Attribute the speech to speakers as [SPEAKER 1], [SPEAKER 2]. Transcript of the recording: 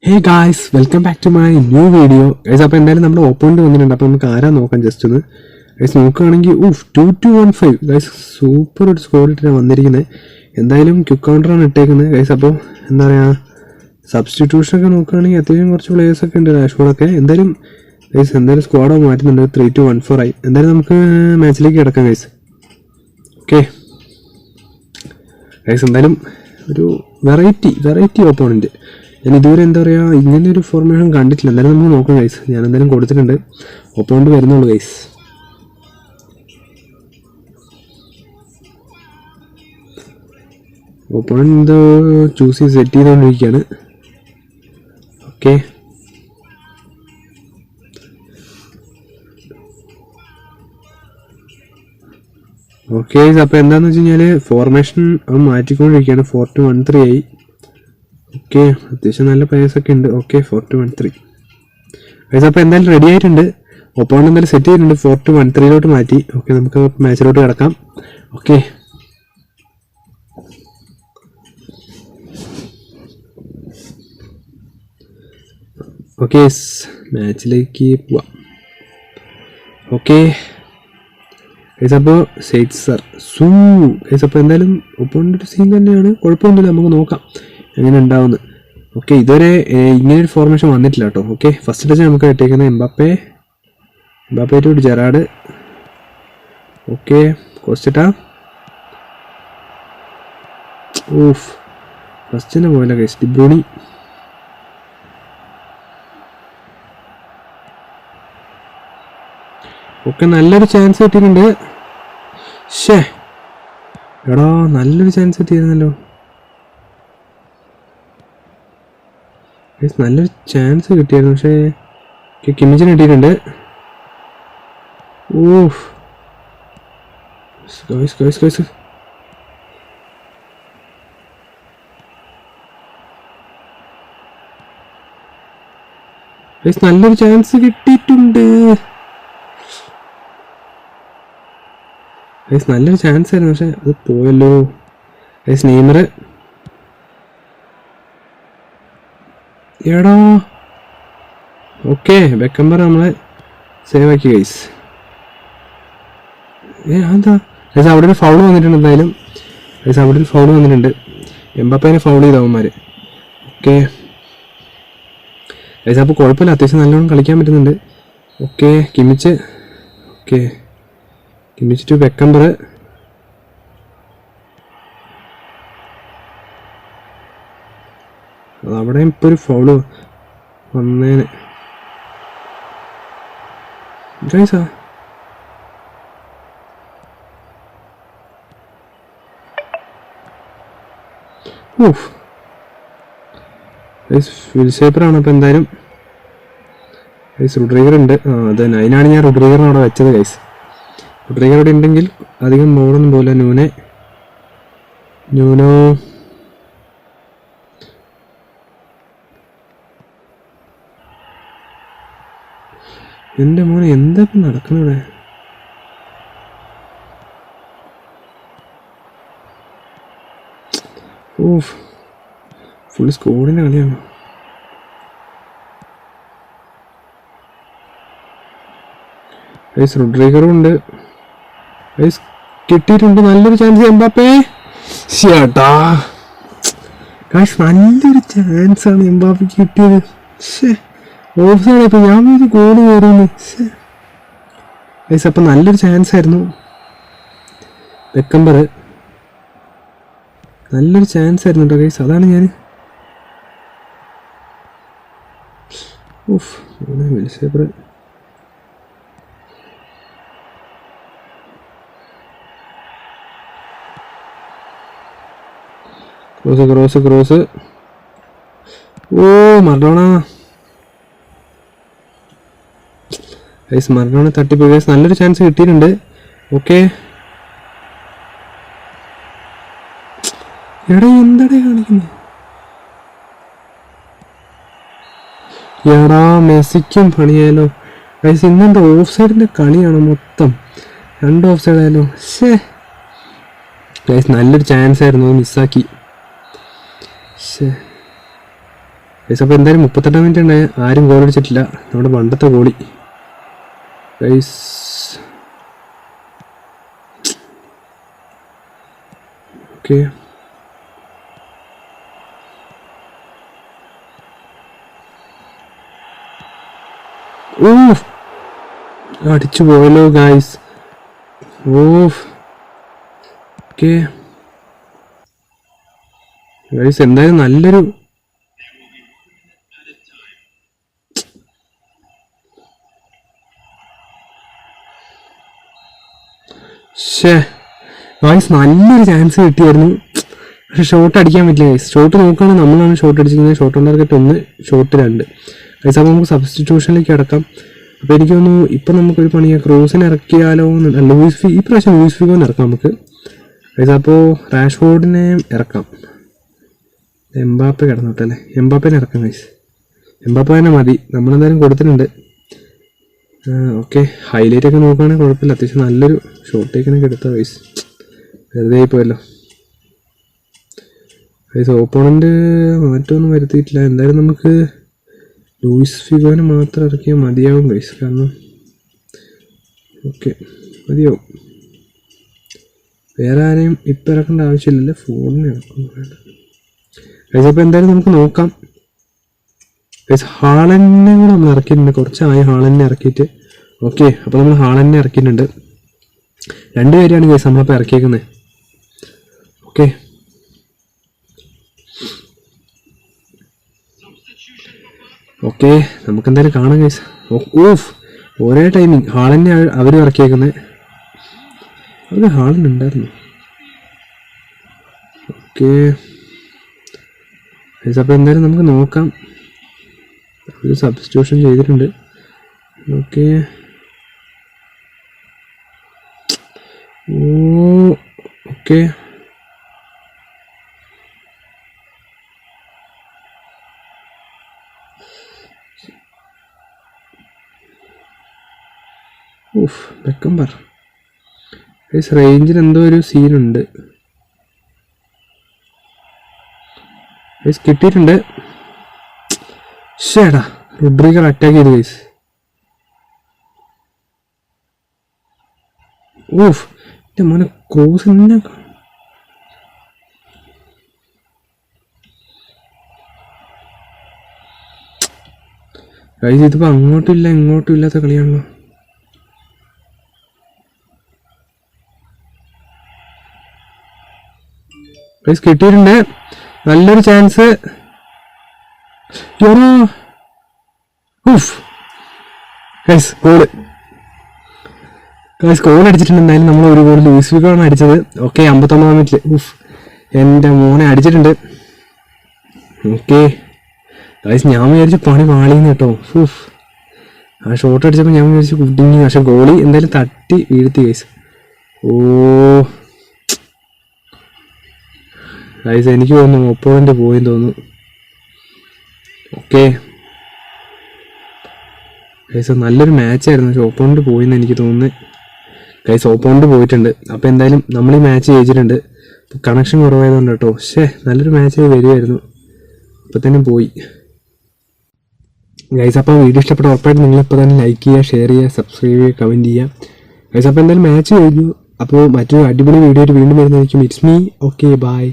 [SPEAKER 1] Hey guys, welcome back to my new video guys. അപ്പോൾ എന്തായാലും നമ്മുടെ ഓപ്പോണൻറ്റ് വന്നിട്ടുണ്ട്. അപ്പോൾ നമുക്ക് ആരാ നോക്കാം ജസ്റ്റ് ഒന്ന് ഗൈസ്. നോക്കുകയാണെങ്കിൽ 2-2-1-5 ഗൈസ്, സൂപ്പർ ഒരു സ്കോർ ഇട്ടാണ് വന്നിരിക്കുന്നത്. എന്തായാലും ക്വിക്ക് കൗണ്ടറാണ് ഇട്ടേക്കുന്നത് ഗൈസ്. അപ്പോൾ എന്താ പറയുക, സബ്സ്റ്റിറ്റ്യൂഷനൊക്കെ നോക്കുകയാണെങ്കിൽ അത്യാവശ്യം കുറച്ച് പ്ലേയേഴ്സൊക്കെ ഉണ്ട്, ഡാഷ്ബോർഡൊക്കെ. എന്തായാലും ഗൈസ് എന്തായാലും സ്ക്വാഡ് മാറ്റുന്നുണ്ട്. 3-1-4 ആയി. എന്തായാലും നമുക്ക് മാച്ചിലേക്ക് കിടക്കാം ഗൈസ്. ഓക്കെ ഗൈസ്, എന്തായാലും ഒരു വെറൈറ്റി ഓപ്പോണൻറ്റ്. ഞാൻ ഇതുവരെ എന്താ പറയുക ഇങ്ങനെ ഒരു ഫോർമേഷൻ കണ്ടിട്ടില്ല. എന്തായാലും നമുക്ക് നോക്കാം ഗൈസ്. ഞാൻ എന്തായാലും കൊടുത്തിട്ടുണ്ട്, ഓപ്പോണൻറ്റ് വരുന്നുള്ളൂ ഗൈസ്. ഓപ്പോണൻറ്റ് എന്തോ ചൂസ് ചെയ്ത് സെറ്റ് ചെയ്തുകൊണ്ടിരിക്കുകയാണ്. ഓക്കെ ഓക്കെ അപ്പോൾ എന്താണെന്ന് വെച്ച് കഴിഞ്ഞാൽ ഫോർമേഷൻ അവൻ മാറ്റിക്കൊണ്ടിരിക്കുകയാണ്. 4-1-3 ആയി. ഓക്കെ, അത്യാവശ്യം നല്ല പ്ലേയേഴ്സൊക്കെ ഉണ്ട്. Okay, 4-1-3 guys. അപ്പോൾ എന്തായാലും റെഡി ആയിട്ടുണ്ട്. ഓപ്പോണൻറ്റ് എന്തായാലും സെറ്റ് ചെയ്തിട്ടുണ്ട്. 4-1-3 മാറ്റി. ഓക്കെ, നമുക്ക് മാച്ചിലോട്ട് കിടക്കാം. ഓക്കെ ഓക്കെ മാച്ചിലേക്ക് പോവാം. ഓക്കെ ഗൈസ്, അപ്പോൾ സെയ്ദ് സർ ഗൈസ്. അപ്പോൾ എന്തായാലും ഓപ്പോണൻറ്റ് ഒരു സീൻ തന്നെയാണ്, കുഴപ്പമൊന്നുമില്ല. നമുക്ക് നോക്കാം എങ്ങനെ ഉണ്ടാവുന്നത്. ഓക്കെ, ഇതുവരെ ഇങ്ങനൊരു ഫോർമേഷൻ വന്നിട്ടില്ല കേട്ടോ. ഓക്കെ, ഫസ്റ്റ് ടച്ച് നമുക്ക് കിട്ടിയിരിക്കുന്നത് Mbappe to Gerard. Okay, Costa off first തന്നെ പോയില്ല ഗൈസ്. ഡിബ്രൂണി. ഓക്കെ, നല്ലൊരു ചാൻസ് കിട്ടിയിട്ടുണ്ട്. എടാ, നല്ലൊരു ചാൻസ് കിട്ടിയിരുന്നല്ലോ. നല്ലൊരു ചാൻസ് കിട്ടിയായിരുന്നു, പക്ഷേ കിമ്മിച്ചിന് കിട്ടിയിട്ടുണ്ട്. ഓഫ് നല്ലൊരു ചാൻസ് കിട്ടിയിട്ടുണ്ട്. നല്ലൊരു ചാൻസ് ആയിരുന്നു, പക്ഷെ അത് പോയല്ലോ. നെയ്മർ. എടാ ഓക്കെ, ബെക്കംബർ നമ്മളെ സേവ് ആക്കി ഗൈസ്. എന്താ ഗൈസ്, അവിടെ ഒരു ഫൗൾ വന്നിട്ടുണ്ട്. എന്തായാലും ഗൈസ് അവിടെ ഒരു ഫൗൾ വന്നിട്ടുണ്ട്. എംബാപ്പേനെ ഫൗൾ ചെയ്തവന്മാർ. ഓക്കെ ഗൈസ്, അപ്പോൾ കുഴപ്പമില്ല, അത്യാവശ്യം നല്ലോണം കളിക്കാൻ പറ്റുന്നുണ്ട്. Okay, Kimmich to Beckenbauer. അവിടെ ഇപ്പോൾ ഒരു ഫൗള് വന്നേനെ ഗൈസാ. Of guys, വിൽസേപ്പറാണ്. അപ്പോൾ എന്തായാലും ഗൈസ് റുഡ്രിഗർ ഉണ്ട്. അത് തന്നെ, അതിനാണ് ഞാൻ റുഡ്രിഗറിനെ അവിടെ വെച്ചത് ഗൈസ്. റുഡ്രിഗർ അവിടെ ഉണ്ടെങ്കിൽ അധികം ബോളൊന്നും പോകില്ല. ന്യൂനോ എൻ്റെ മോനെ എന്താ ഇപ്പം നടക്കണവിടെ? ഓഫ് ഫുൾ സ്കോഡിൻ്റെ കളിയാണ്. ഗൈസ് റുഡ്രിഗറും ഉണ്ട്. ഗൈസ് കിട്ടിയിട്ടുണ്ട്, നല്ലൊരു ചാൻസ്. എംബാപ്പേ ചേട്ടാ ഗൈസ്, നല്ലൊരു ചാൻസാണ് എംബാപ്പയ്ക്ക് കിട്ടിയത്. Of side. ഇപ്പം ഞാൻ ഒരു ഗോൾ കയറുന്നു ഗൈസ്. അപ്പം നല്ലൊരു ചാൻസ് ആയിരുന്നു. ബെക്കംബർ നല്ലൊരു ചാൻസ് ആയിരുന്നു കേട്ടോ ഗൈസ്. അതാണ് ഞാൻ ഓഫ് വിൽസേപ്പർ. ക്രോസ്. ഓ മറഡോണ ഗൈസ്, മറഡോണ തട്ടിപ്പോയി ഗൈസ്. നല്ലൊരു ചാൻസ് കിട്ടിയിട്ടുണ്ട്. ഓക്കെ, എടാ എന്താടേ കാണിക്കുന്നത്? എടാ മെസ്സിക്കും പണിയാലോ ഗൈസ്. ഇന്നെന്താ ഓഫ് സൈഡിൻ്റെ കളിയാണ് മൊത്തം, 2 ഓഫ് സൈഡ് ആയാലോ. ഗൈസ് നല്ലൊരു ചാൻസ് ആയിരുന്നു, മിസ്സാക്കി. ഗൈസ്. അപ്പോൾ എന്തായാലും 38 മിനിറ്റ് ഉണ്ട്, ആരും ഗോൾ അടിച്ചിട്ടില്ല. നമ്മുടെ പണ്ടത്തെ ഗോളി ഗൈസ്. ഓക്കെ, അടിച്ചു പോയല്ലോ ഗൈസ്. ഓക്കെ ഗൈസ്, എന്തായാലും നല്ലൊരു ഗൈസ് നല്ലൊരു ചാൻസ് കിട്ടിയായിരുന്നു. പക്ഷെ ഷോട്ട് അടിക്കാൻ പറ്റില്ല ഗൈസ്. ഷോട്ട് നോക്കുകയാണെങ്കിൽ നമ്മളാണ് ഷോട്ട് അടിച്ചിരിക്കുന്നത്. Shot on target 1, shot 2 guys. അപ്പോൾ നമുക്ക് സബ്സ്റ്റിറ്റ്യൂഷനിലേക്ക് കിടക്കാം. അപ്പോൾ എനിക്ക് തോന്നുന്നു ഇപ്പം നമുക്കൊരു പണിയാണ്, ക്രൂസിന് ഇറക്കിയാലോ എന്ന്. ഈ പ്രാവശ്യം ലൂയിസ് ഫിഗോന് ഇറക്കാം നമുക്ക് ഗൈസ്. അപ്പോൾ റാഷ്ഫോർഡിനെ ഇറക്കാം. എംബാപ്പെ കിടന്നോട്ടെ അല്ലേ, എംബാപ്പേനെ ഇറക്കാം ഗൈസ്. എംബാപ്പ തന്നെ മതി, നമ്മളെന്തായാലും കൊടുത്തിട്ടുണ്ട്. ഓക്കെ, ഹൈലൈറ്റ് ഒക്കെ നോക്കുകയാണെങ്കിൽ കുഴപ്പമില്ല. അത്യാവശ്യം നല്ലൊരു ഷോട്ടേക്കിനൊക്കെ എടുത്ത ഗൈസ്. വെറുതെ ആയിപ്പോയല്ലോ ഗൈസ്. ഓപ്പോണൻ്റ് മാറ്റമൊന്നും വരുത്തിയിട്ടില്ല. എന്തായാലും നമുക്ക് ലൂയിസ് ഫിഗോനെ മാത്രം ഇറക്കിയാൽ മതിയാവും ഗൈസ്. കാരണം ഓക്കെ മതിയാവും, വേറെ ആരെയും ഇപ്പം ഇറക്കേണ്ട ആവശ്യമില്ലല്ലോ. ഫോണിനെ ഇറക്കുന്നു ഗൈസ്. അപ്പോൾ എന്തായാലും നമുക്ക് നോക്കാം ഗൈസ്. ഹാളനെ കൂടെ നമ്മൾ ഇറക്കിയിട്ടുണ്ട്, കുറച്ചായി ഹാളനെ ഇറക്കിയിട്ട്. ഓക്കെ, അപ്പോൾ നമ്മൾ ഹാളനെ ഇറക്കിയിട്ടുണ്ട്. 2 പേരെയാണ് ഗൈസ് നമ്മളിപ്പോൾ ഇറക്കിയേക്കുന്നത്. ഓക്കെ, ഓക്കെ നമുക്കെന്തായാലും കാണാം ഗൈസ്. ഒരേ ടൈമിങ് ഹാളനെ അവരും ഇറക്കിയേക്കുന്നത്. അവിടെ ഹാളനുണ്ടായിരുന്നു. ഓക്കെ ഗൈസ്, അപ്പോൾ എന്തായാലും നമുക്ക് നോക്കാം. ഒരു സബ്സ്റ്റിറ്റ്യൂഷൻ ചെയ്തിട്ടുണ്ട്. Okay, okay Beckenbauer guys. റേഞ്ചിൽ എന്തോ ഒരു സീനുണ്ട് ഗൈസ്. കിട്ടിയിട്ടുണ്ട്. ഷേടാ, റോഡ്രിഗർ അറ്റാക്ക് ചെയ്തു ഗൈസ്. എൻ്റെ മോനെ ക്രോസ് തന്നെ ഗൈസ്. ഇതിപ്പോൾ അങ്ങോട്ടും ഇല്ല ഇങ്ങോട്ടും ഇല്ലാത്ത കളിയാണല്ലോ. ഗൈസ് കിട്ടിയിട്ടുണ്ട്, നല്ലൊരു chance. Guys goal guys, goal അടിച്ചിട്ടുണ്ട്. എന്തായാലും നമ്മൾ ഒരു ഗോൾ ലൂയിസ് ഫിഗോയാണ് അടിച്ചത്. ഓക്കെ, 59 മിനിറ്റിൽ എൻ്റെ മോനെ അടിച്ചിട്ടുണ്ട്. ഓക്കെ ഗൈസ്, ഞാൻ വിചാരിച്ചു പണി പാളിന്ന് കേട്ടോ. ആ ഷോട്ട് അടിച്ചപ്പോൾ ഞാൻ വിചാരിച്ചു കുടിങ്ങി. പക്ഷെ ഗോളി എന്തായാലും തട്ടി വീഴ്ത്തി ഗൈസ്. ഗൈസ് എനിക്ക് തോന്നുന്നു ഒപ്പോണൻ്റ് പോയെന്ന് തോന്നുന്നു. ഓക്കെ ഗൈസ്, നല്ലൊരു മാച്ചായിരുന്നു. പക്ഷെ ഓപ്പോണൻ്റ് പോയെന്ന് എനിക്ക് തോന്നുന്നത് ഗൈസ്. ഓപ്പോണൻ്റ് പോയിട്ടുണ്ട്. അപ്പോൾ എന്തായാലും നമ്മൾ ഈ മാച്ച് ജയിച്ചിട്ടുണ്ട്. കണക്ഷൻ കുറവായതുകൊണ്ട് കേട്ടോ. നല്ലൊരു മാച്ച് വരുമായിരുന്നു, അപ്പോൾ തന്നെ പോയി ഗൈസ്. അപ്പോൾ വീഡിയോ ഇഷ്ടപ്പെട്ട ഉറപ്പായിട്ട് നിങ്ങളിപ്പോൾ തന്നെ ലൈക്ക് ചെയ്യുക, ഷെയർ ചെയ്യുക, സബ്സ്ക്രൈബ് ചെയ്യുക, കമൻറ്റ് ചെയ്യുക ഗൈസ്. അപ്പോൾ എന്തായാലും മാച്ച് കഴിഞ്ഞു. അപ്പോൾ മറ്റൊരു അടിപൊളി വീഡിയോ ആയിട്ട് വീണ്ടും വരുന്നതായിരിക്കും. It's me. Okay, by.